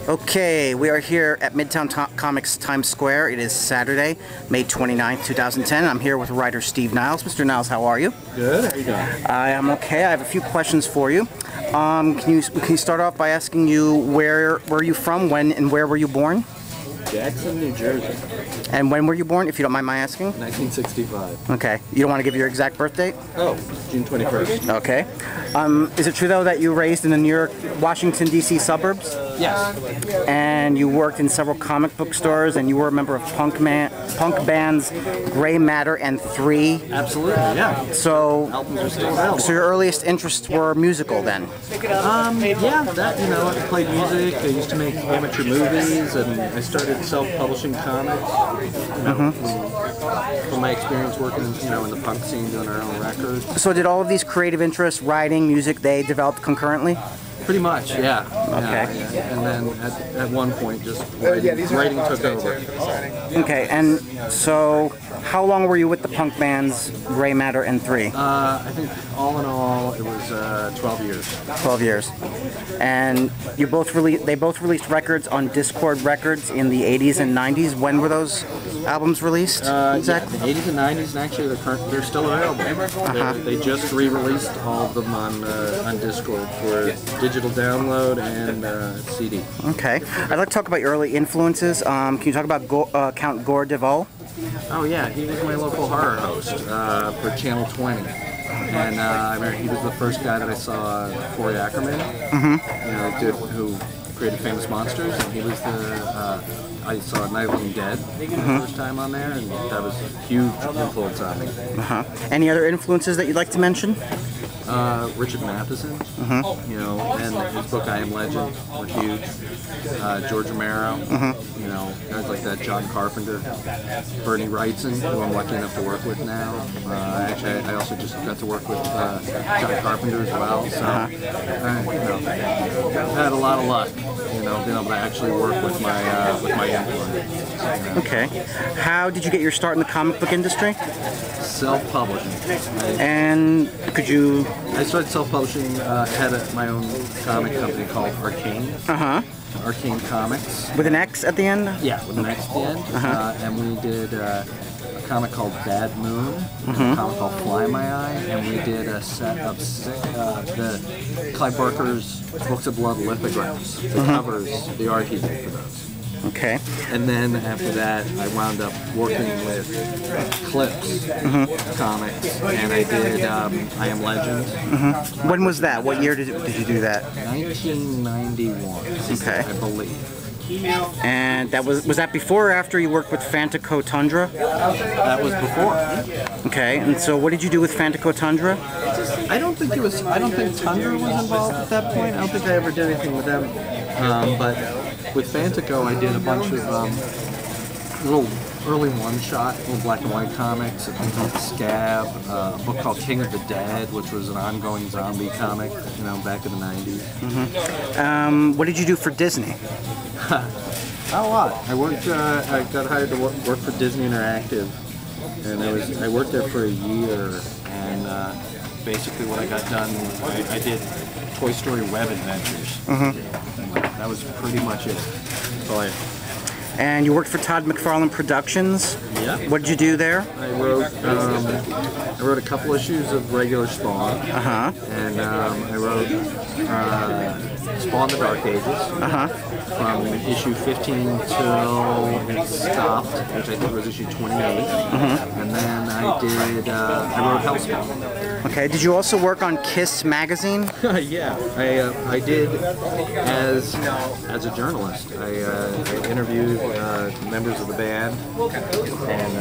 Okay, we are here at Midtown Comics Times Square. It is Saturday, May 29th, 2010. I'm here with writer Steve Niles. Mr. Niles, how are you? Good. How are you doing? I am okay. I have a few questions for you. Can you start off by asking you where were you from, when and where were you born? Jackson, New Jersey. And when were you born, if you don't mind my asking? 1965. Okay. You don't want to give your exact birth date? Oh, June 21st. Okay. Is it true, though, that you were raised in the New York, Washington, D.C. suburbs? Yes. And you worked in several comic book stores, and you were a member of punk bands Gray Matter and 3. Absolutely, yeah. So, Albums are still available. so your earliest interests were musical, then? Yeah, that, I played music, I used to make amateur movies, and I started self-publishing comics, from my experience working, in the punk scene, doing our own records. So did all of these creative interests, writing, music, they developed concurrently? Pretty much, yeah. Okay. Yeah. And then at one point, just writing took over. Okay, and so how long were you with the punk bands Gray Matter and 3? I think all in all, it was 12 years. 12 years. And they both released records on Discord Records in the 80s and 90s. When were those albums released? Exactly. Yeah, the 80s and 90s, and actually they're still available. They just re-released all of them on Discord for digital download and CD. Okay. I'd like to talk about your early influences. Can you talk about Count Gore Duvall? Oh yeah, he was my local horror host for Channel 20. And I remember he was the first guy that I saw, Corey Ackerman, who created Famous Monsters, and he was I saw Night of the Living Dead the first time on there, and that was a huge influence on me. Any other influences that you'd like to mention? Richard Matheson, and his book I Am Legend were huge. George Romero, guys like that. John Carpenter, Bernie Wrightson, who I'm lucky enough to work with now. Actually, I also just got to work with John Carpenter as well. So, I've had a lot of luck, being able to actually work with my influence. Okay. How did you get your start in the comic book industry? Self-publishing. And could you... I started self-publishing, had my own comic company called Arcane. Arcane Comics. With an X at the end? Yeah, with an X at the end. And we did a comic called Bad Moon, a comic called Fly My Eye, and we did a set of the Clive Barker's Books of Blood lithographs, the covers, the art he did for those. Okay. And then after that, I wound up working with Clips Comics, and I did I Am Legend. When was that? What year did you do that? 1991, okay. I believe. And that was that before or after you worked with Fantaco Tundra? That was before. Okay. And so what did you do with Fantaco Tundra? I don't think Tundra was involved at that point. I don't think I ever did anything with them. But with Fantaco, I did a bunch of little early one-shot, little black and white comics, a thing called Scab, a book called King of the Dead, which was an ongoing zombie comic, back in the 90s. What did you do for Disney? Not a lot. I got hired to work for Disney Interactive, and I worked there for a year, and basically what I got done, I did Toy Story Web Adventures. That was pretty much it. So and you worked for Todd McFarlane Productions. Yeah. What did you do there? I wrote a couple issues of regular Spawn. And I wrote Spawn: The Dark Ages. From issue 15 till it stopped, which I think was issue 28. And then I wrote Hellspawn. Okay. Did you also work on Kiss magazine? Yeah, I did as a journalist. I interviewed members of the band and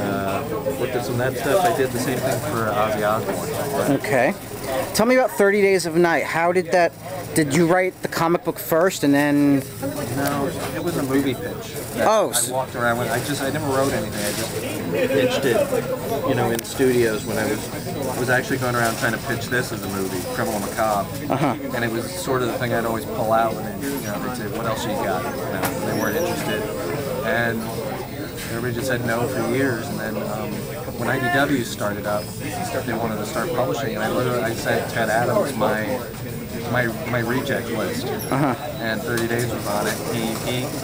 looked at some of that stuff. I did the same thing for Ozzy Osbourne. Okay. Tell me about 30 Days of Night. How did that... Did you write the comic book first and then... No, it was a movie pitch. Oh. I walked around with, I never wrote anything. I just pitched it, in studios when I was actually going around trying to pitch this as a movie, Criminal Macabre. And it was sort of the thing I'd always pull out when they'd say, what else you got? They weren't interested. And everybody just said no for years. And then when IDW started up, they wanted to start publishing, and I sent Ted Adams my my reject list, and 30 Days was on it.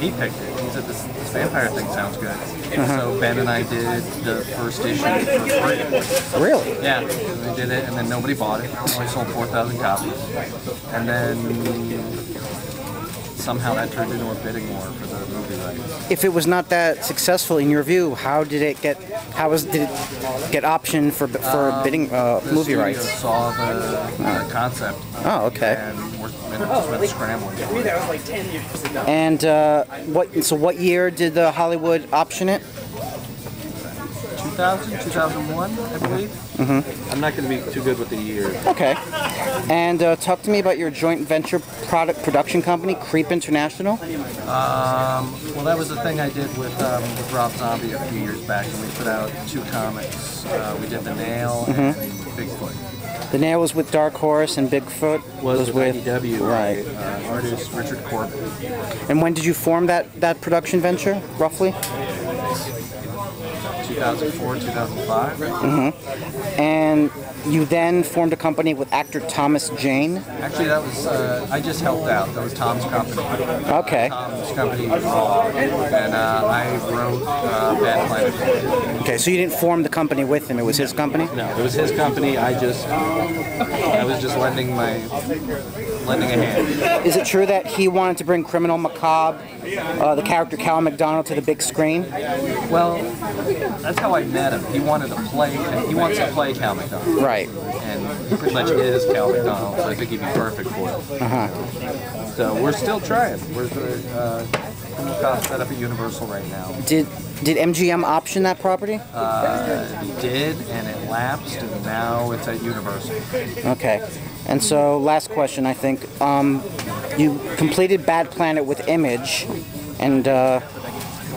He picked it. He said this vampire thing sounds good. So Ben and I did the first issue for free. Really? Yeah, we did it, and then nobody bought it. Only sold 4,000 copies, and then somehow that turned into a bidding war for the movie rights. If it was not that successful, in your view, how did it get? Did it get optioned for bidding movie rights? Saw the concept. Oh, okay. And just went scrambling. And what year did the Hollywood option it? 2001, I believe. I'm not going to be too good with the years. Okay. And talk to me about your joint venture production company, Creep International. Well, that was the thing I did with Rob Zombie a few years back, and we put out 2 comics. We did The Nail and Bigfoot. The Nail was with Dark Horse, and Bigfoot was with IDW, right. Artist Richard Corbin. And when did you form that production venture, roughly? 2004, 2005. And you then formed a company with actor Thomas Jane? Actually, that was, I just helped out. That was Tom's company. Okay. Tom's company was involved, and I wrote Bad Planet. Okay, so you didn't form the company with him, it was his company? No, it was his company. I was just lending a hand. Is it true that he wanted to bring Criminal Macabre, the character Cal McDonald, to the big screen? Well, that's how I met him. He wants to play Cal McDonald. Right. And he pretty much is Cal McDonald, so I think he'd be perfect for it. So we're still trying. We're set up at Universal right now. Did MGM option that property? It did, and it lapsed, and now it's at Universal. Okay. And so, last question, I think. You completed Bad Planet with Image, and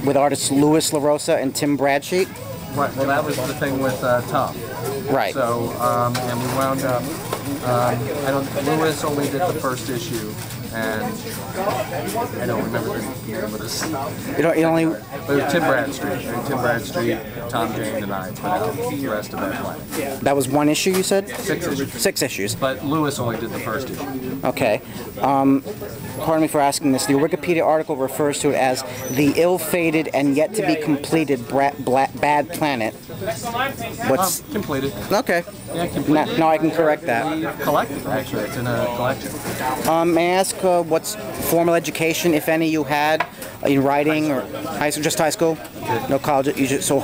with artists Louis LaRosa and Tim Bradsheet. Right. Well, that was the thing with Tom. Right. So, and we wound up. Louis only did the first issue, and I don't remember the name of this. It only. But it was Tim Bradstreet, Tom Jane, and I put out the rest of Bad Planet. That was one issue, you said? 6 issues. 6 issues. But Louis only did the first issue. Okay. Pardon me for asking this. The Wikipedia article refers to it as the ill-fated and yet to be completed Bad Planet. What's completed? Okay. Yeah, completed. Now I can correct that. Collected, actually. It's in a collection. May I ask what formal education, if any, you had in writing or high school? Just high school? No college. So,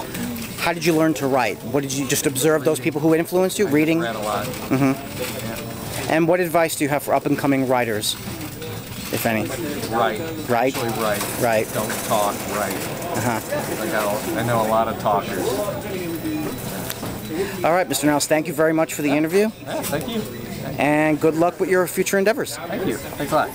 how did you learn to write? What did you just observe those people who influenced you? Reading? I read a lot. Yeah. And what advice do you have for up-and-coming writers, if any? Write. Right? Actually write. Right. Don't talk, write. I know a lot of talkers. All right, Mr. Niles, thank you very much for the interview. Yeah, thank you. And good luck with your future endeavors. Thank you. Thanks a lot.